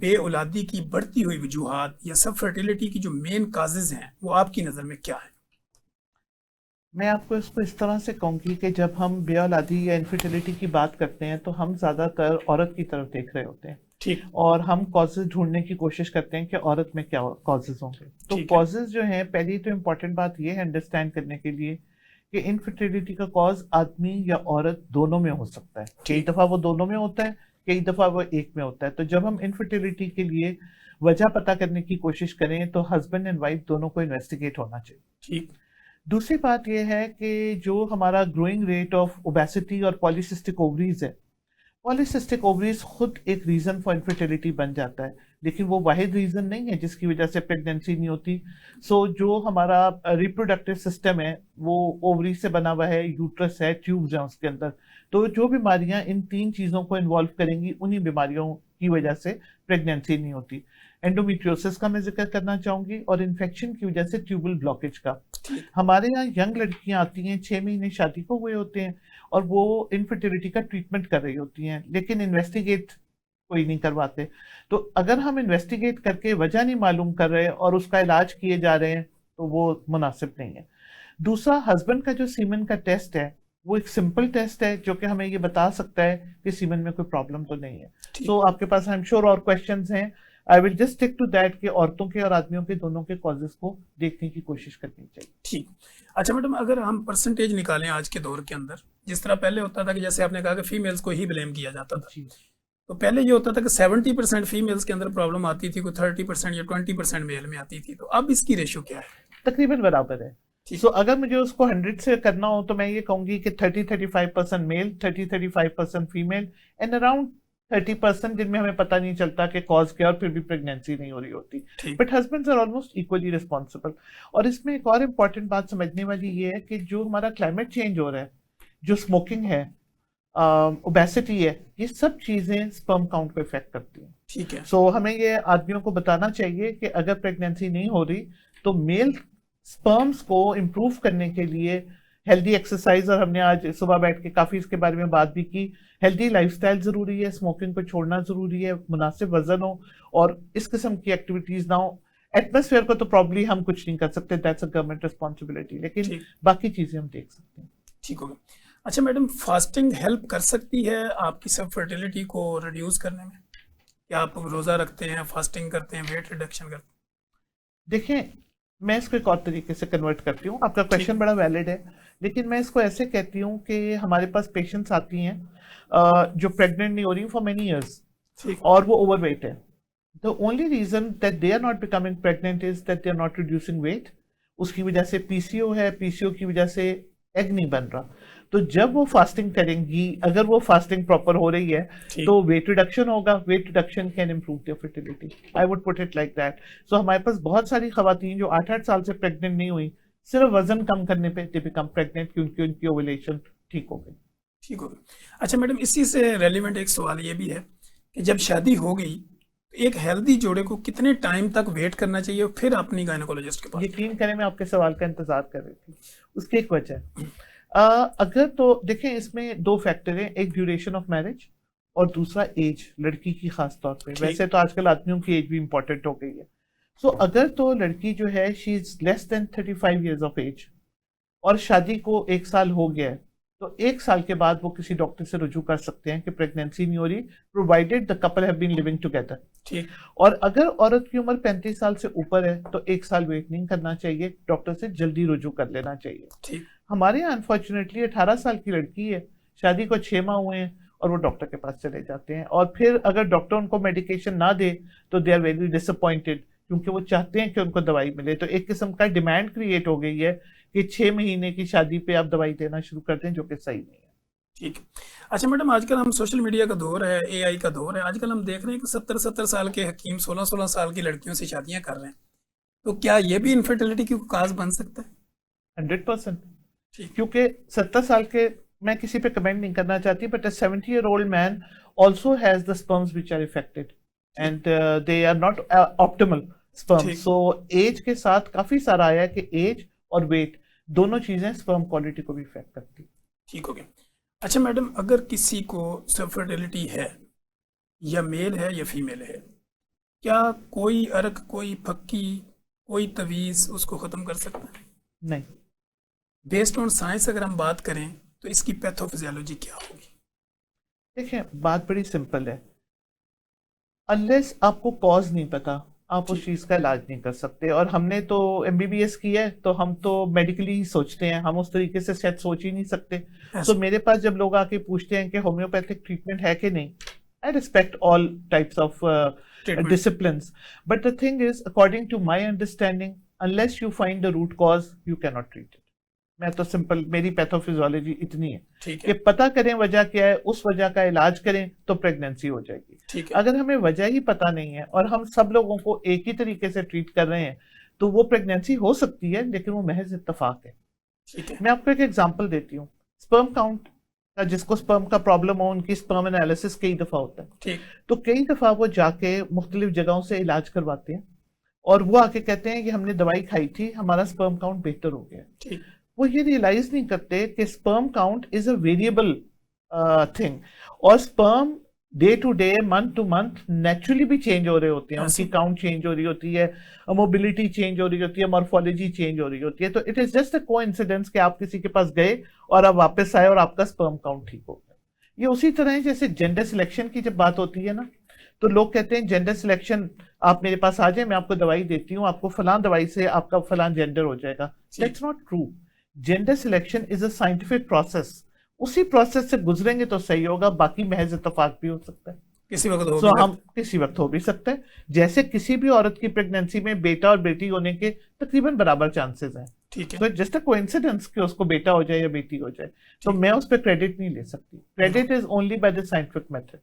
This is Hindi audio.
बे औलादी की बढ़ती हुई वजूहात या सब फर्टिलिटी की जो मेन काजेज हैं वो आपकी नज़र में क्या है? मैं आपको इसको इस तरह से कहूँगी कि जब हम बे औलादी या इनफर्टिलिटी की बात करते हैं तो हम ज़्यादातर औरत की तरफ देख रहे होते हैं ठीक। और हम कॉजेज ढूंढने की कोशिश करते हैं कि औरत में क्या कॉजेज होंगे। तो ठीक है। कॉजेज जो हैं, पहली तो इम्पॉर्टेंट बात ये है अंडरस्टैंड करने के लिए कि इनफर्टिलिटी का कॉज आदमी या औरत दोनों में हो सकता है। कई ठीक। दफ़ा वो दोनों में होता है, कई दफ़ा वो एक में होता है। तो जब हम इनफर्टिलिटी के लिए वजह पता करने की कोशिश करें तो हस्बैंड एंड वाइफ दोनों को इन्वेस्टिगेट होना चाहिए। ठीक। दूसरी बात यह है कि जो हमारा ग्रोइंग रेट ऑफ ओबेसिटी और पॉलीसिस्टिक ओवरीज है, पॉलीसिस्टिक ओवरीज खुद एक रीजन फॉर इनफर्टिलिटी बन जाता है, लेकिन वो वाहिद रीजन नहीं है जिसकी वजह से प्रेगनेंसी नहीं होती। सो जो हमारा रिप्रोडक्टिव सिस्टम है वो ओवरी से बना हुआ है, यूट्रस है, ट्यूब्स हैं उसके अंदर। तो जो बीमारियां इन तीन चीजों को इन्वॉल्व करेंगी, उन्हीं बीमारियों की वजह से प्रेगनेंसी नहीं होती। एंडोमेट्रियोसिस का मैं जिक्र करना चाहूंगी और इन्फेक्शन की वजह से ट्यूबल ब्लॉकेज का। ठीक। हमारे यहाँ यंग लड़कियां आती हैं, 6 महीने शादी को हुए होते हैं और वो इनफर्टिलिटी का ट्रीटमेंट कर रही होती हैं, लेकिन इन्वेस्टिगेट कोई नहीं करवाते। तो अगर हम इन्वेस्टिगेट करके वजह नहीं मालूम कर रहे और उसका इलाज किए जा रहे हैं तो वो मुनासिब नहीं है। दूसरा, हस्बैंड का जो सीमेन का टेस्ट है वो एक सिंपल टेस्ट है जो कि हमें ये बता सकता है कि सीमेन में कोई प्रॉब्लम तो नहीं है। ठीक। सो आपके पास आई एम श्योर और क्वेश्चंस हैं। I will just stick to that कि औरतों के और आदमियों के दोनों के कॉजेज को देखने की कोशिश करनी चाहिए। ठीक। अच्छा मैडम, अगर हम परसेंटेज निकालें आज के दौर के अंदर, जिस तरह पहले होता था कि जैसे आपने कहा कि फीमेल्स को ही ब्लेम किया जाता था, जी। तो पहले ये होता था कि 70% फीमेल्स के अंदर प्रॉब्लम आती थी, कोई 30% या 20% मेल में आती थी। तो अब इसकी रेशो क्या है? तकरीबन बराबर है। ठीक। सो अगर मुझे उसको 100 से करना हो तो मैं ये कहूंगी कि 30-35% मेल, 30-35% फीमेल एंड अराउंड 30% जिनमें हमें पता नहीं चलता कि कॉज क्या और फिर भी प्रेगनेंसी नहीं हो रही होती। ठीक। But husbands are almost equally responsible. और इसमें एक और इम्पॉर्टेंट बात समझने वाली ये है कि जो हमारा क्लाइमेट चेंज हो रहा है, जो स्मोकिंग है, ओबेसिटी है, ये सब चीजें स्पर्म काउंट को इफेक्ट करती हैं। ठीक है। सो हमें ये आदमियों को बताना चाहिए कि अगर प्रेगनेंसी नहीं हो रही तो मेल स्पर्म्स को इम्प्रूव करने के लिए हेल्दी एक्सरसाइज, और हमने आज सुबह बैठ के काफी इसके बारे में बात भी की, हेल्दी लाइफस्टाइल जरूरी है, स्मोकिंग को छोड़ना जरूरी है, मुनासिब वजन हो और इस किस्म की एक्टिविटीज ना हो। एटमोसफेयर को तो प्रॉब्ली हम कुछ नहीं कर सकते, दैट्स अ गवर्नमेंट रिस्पॉन्सिबिलिटी, लेकिन ठीक। बाकी चीजें हम देख सकते हैं। ठीक हो गया। अच्छा मैडम, फास्टिंग हेल्प कर सकती है आपकी सब फर्टिलिटी को रिड्यूस करने में? क्या आप रोज़ा रखते हैं, फास्टिंग करते हैं, वेट रिडक्शन करते देखिए, मैं इसको एक और तरीके से कन्वर्ट करती हूँ। आपका हैं? ठीक क्वेश्चन है। बड़ा वैलिड है, लेकिन मैं इसको ऐसे कहती हूँ कि हमारे पास पेशेंट्स आती हैं जो प्रेग्नेंट नहीं हो रही फॉर मेनी इयर्स ठीक। और वो ओवरवेट है। The only reason that they are not becoming pregnant is that they are not reducing weight. उसकी वजह से पीसीओ है, पीसीओ की वजह से एग नहीं बन रहा। तो जब वो फास्टिंग करेंगी, अगर वो फास्टिंग प्रॉपर हो रही है ठीक। तो वेट रिडक्शन होगा। Weight reduction can improve their fertility, I would put it like that. So हमारे पास बहुत सारी खवातीन जो 8-8 साल से प्रेग्नेंट नहीं हुई, सिर्फ वजन कम करने पे दे बिकम प्रेग्नेंट क्योंकि उनकी ओवुलेशन ठीक हो गई। ठीक हो गया। अच्छा मैडम, इसी से रेलिवेंट एक सवाल ये भी है कि जब शादी हो गई तो एक हेल्दी जोड़े को कितने टाइम तक वेट करना चाहिए और फिर अपनी गायनेकोलॉजिस्ट के पास जाए? यकीन करें, मैं आपके सवाल का इंतजार कर रही थी। उसकी एक वजह है। अगर तो देखें, इसमें दो फैक्टर हैं, एक ड्यूरेशन ऑफ मैरिज और दूसरा एज, लड़की की खास तौर पे। ठीक। वैसे तो आजकल आदमियों की एज भी इंपॉर्टेंट हो गई है। सो अगर तो लड़की जो है she is less than 35 years of age और शादी को 1 साल हो गया है, तो 1 साल के बाद वो किसी डॉक्टर से रुजू कर सकते हैं कि प्रेगनेंसी नहीं हो रही, provided the couple have been living together. ठीक। और अगर औरत की उम्र 35 साल से ऊपर है तो 1 साल वेट नहीं करना चाहिए, डॉक्टर से जल्दी रुजू कर लेना चाहिए। ठीक। हमारे यहाँ अनफॉर्चुनेटली 18 साल की लड़की है, शादी को 6 माह हुए हैं और वो डॉक्टर के पास चले जाते हैं, और फिर अगर डॉक्टर उनको मेडिकेशन ना दे तो दे आर वेरी डिसअपॉइंटेड, क्योंकि वो चाहते हैं कि उनको दवाई मिले। तो एक किस्म का डिमांड क्रिएट हो गई है कि 6 महीने की शादी पे आप दवाई देना शुरू करते हैं, जो कि सही नहीं है। ठीक। अच्छा मैडम, आजकल हम सोशल मीडिया का दौर है, एआई का दौर है, आजकल हम देख रहे हैं कि 70-70 साल के हकीम 16-16 साल की लड़कियों से शादियां कर रहे हैं। तो क्या ये भी इनफर्टिलिटी की काज बन सकता है? 100%। ठीक। क्योंकि 70 साल के, मैं किसी पे कमेंट नहीं करना चाहती, but a 70-year-old man also has the sperms which are affected ठीक। And they are not optimal sperms. ठीक। सो एज के साथ काफी सारा आया कि एज और वेट दोनों चीजें स्पर्म क्वालिटी को भी इफेक्ट करती। ठीक हो गया। अच्छा मैडम, अगर किसी को सब फर्टिलिटी है, या मेल है या फीमेल है, क्या कोई अर्क, कोई फक्की, कोई तवीज़ उसको ख़त्म कर सकता है? नहीं। बेस्ड ऑन साइंस अगर हम बात करें तो इसकी पैथोफिजियोलॉजी क्या होगी? देखिए, बात बड़ी सिंपल है। अनलेस आपको कॉज नहीं पता, आप उस ठीक। चीज का इलाज नहीं कर सकते। और हमने तो एमबीबीएस की है, तो हम तो मेडिकली ही सोचते हैं, हम उस तरीके से शायद सोच ही नहीं सकते। Yes. सो मेरे पास जब लोग आके पूछते हैं कि होम्योपैथिक ट्रीटमेंट है कि नहीं, I respect all types of treatment. disciplines, but the thing is, according to my understanding, unless you find the root cause, you cannot treat it. मैं तो सिंपल, मेरी पैथोफिजियोलॉजी इतनी है ठीक कि है। पता करें वजह क्या है, उस वजह का इलाज करें तो प्रेगनेंसी हो जाएगी। ठीक है। अगर हमें वजह ही पता नहीं है और हम सब लोगों को एक ही तरीके से ट्रीट कर रहे हैं, तो वो प्रेगनेंसी हो सकती है, लेकिन वो महज इत्तेफाक है। ठीक है। मैं आपको एक एग्जांपल देती हूँ। स्पर्म काउंट का, जिसको स्पर्म का प्रॉब्लम हो, उनकी स्पर्म एनालिसिस कई दफा होता है। ठीक। तो कई दफा वो जाके मुख्तलिफ जगहों से इलाज करवाते हैं और वो आके कहते हैं कि हमने दवाई खाई थी, हमारा स्पर्म काउंट बेहतर हो गया। ठीक। वो ये रियलाइज नहीं करते कि sperm count is a variable thing, और sperm day to day, month to month naturally भी चेंज हो रहे होते हैं। उनकी काउंट चेंज हो रही होती है, मोबिलिटी चेंज हो रही होती है, मॉर्फोलॉजी चेंज हो रही होती है। तो it is just a coincidence कि आप किसी के पास गए और आप वापस आए और आपका स्पर्म काउंट ठीक हो गया। ये उसी तरह है जैसे जेंडर सिलेक्शन की जब बात होती है ना, तो लोग कहते हैं जेंडर सिलेक्शन, आप मेरे पास आ जाए, मैं आपको दवाई देती हूँ, आपको फलां दवाई से आपका फलां जेंडर हो जाएगा। That's not true. Gender selection is a scientific process. उसी प्रोसेस से गुजरेंगे तो सही होगा, बाकी महज इत्तेफाक भी हो सकता है। किसी वक्त हो सो भी हम किसी वक्त हो भी सकता है, जैसे किसी भी औरत की प्रेगनेंसी में बेटा और बेटी होने के तकरीबन बराबर चांसेस हैं। ठीक है। तो जस्ट अ कोइंसिडेंस कि उसको बेटा हो जाए या बेटी हो जाए, तो ठीक। मैं उस पर क्रेडिट नहीं ले सकती। Credit is only by the scientific method.